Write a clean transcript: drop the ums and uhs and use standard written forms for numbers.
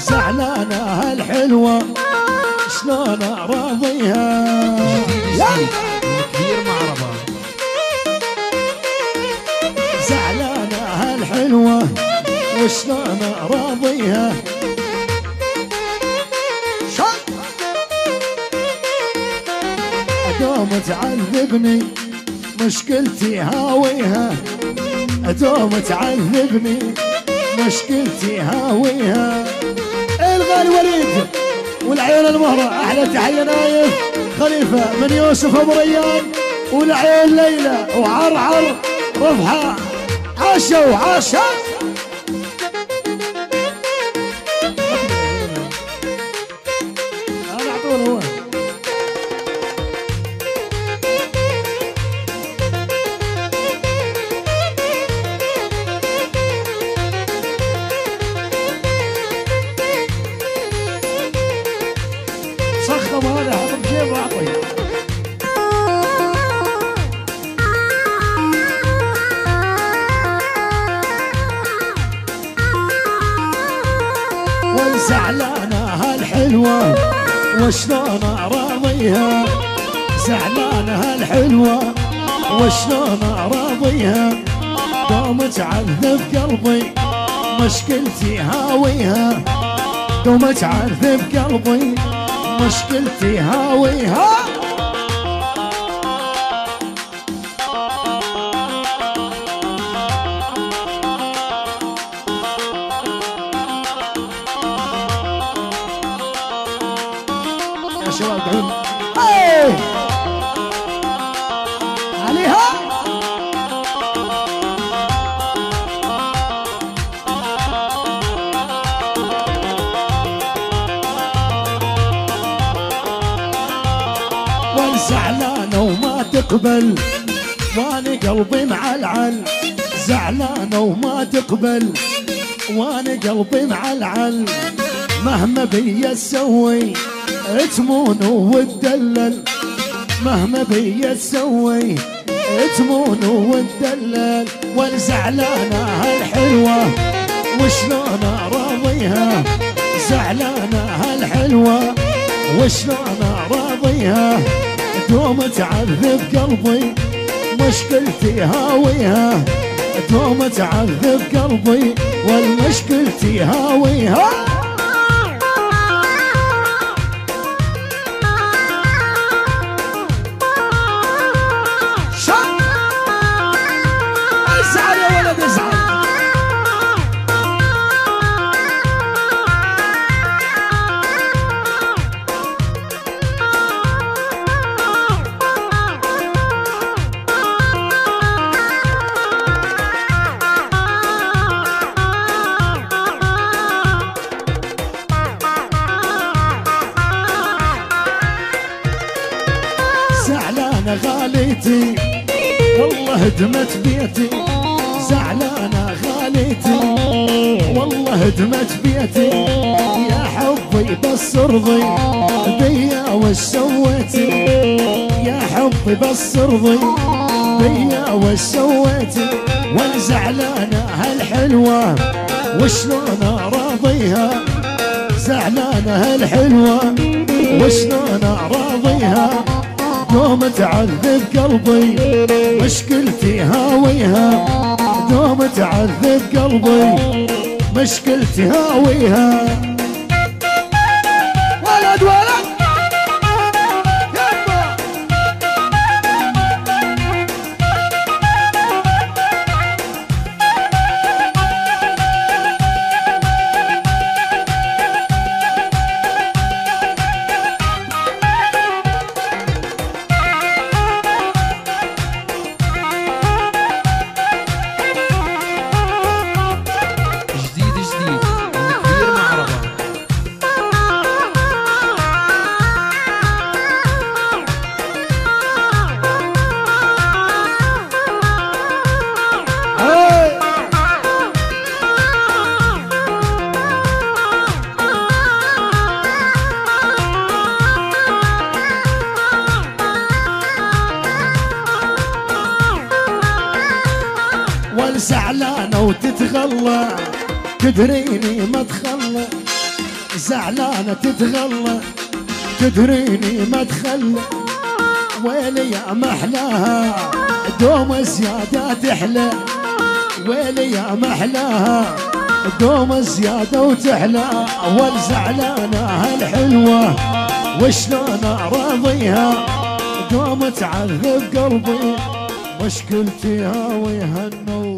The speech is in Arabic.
زعلانة هالحلوة شلون اراضيها. كبير معربة. زعلانة هالحلوة وشلون اراضيها. دوم تعذبني مشكلتي هاويها. دوم تعذبني مشكلتي هاويها. الغالي وليد والعيون المهرة. احلى تحية نايف خليفة من يوسف ابو ريان والعيون ليلى وعرعر رفحة. عاشوا عاشوا. انا اعطونا هو صخم هذا حط بجيبه واعطي. وزعلانة هالحلوة وشلون اراضيها. زعلانة هالحلوة وشلون اراضيها. دوم تعذب قلبي مشكلتي هاويها. دوم تعذب قلبي مشكلتي هاويها. يا شباب دعون عليها. زعلانة وما تقبل وانا قلبي معلعل. زعلانة وما تقبل وانا قلبي معلعل. مهما بيا تسوي تمون وتدلل. مهما بيا تسوي تمون وتدلل. والزعلانة هالحلوة وشلون اراضيها. زعلانة هالحلوة وشلون اراضيها. دوم تعذب قلبي مشكلتي هاويها. دوم تعذب قلبي والمشكلتي هاويها. ازعل يا ولد ازعل. زعلانة غاليتي والله هدمت بيتي. زعلانة غاليتي والله هدمت بيتي. يا حبي بس ارضي بيا وش سويتي. يا حبي بس ارضي بيا وش سويتي. والزعلانة هالحلوة وشلون اراضيها. زعلانة هالحلوة وشلون اراضيها. دوم تعذب قلبي مشكلتي هاويها. دوم تعذب قلبي مشكلتي هاويها. ولد ولد يبا. زعلانة وتتغلى تدريني ما تخلى. زعلانة تتغلى تدريني ما تخلى ويلي يا محلاها دوم زيادة تحلى ويلي يا محلاها دوم زيادة وتحلى أول زعلانة هالحلوة وشلون أراضيها دوم تعذب قلبي مشكلتي هاوي هالنو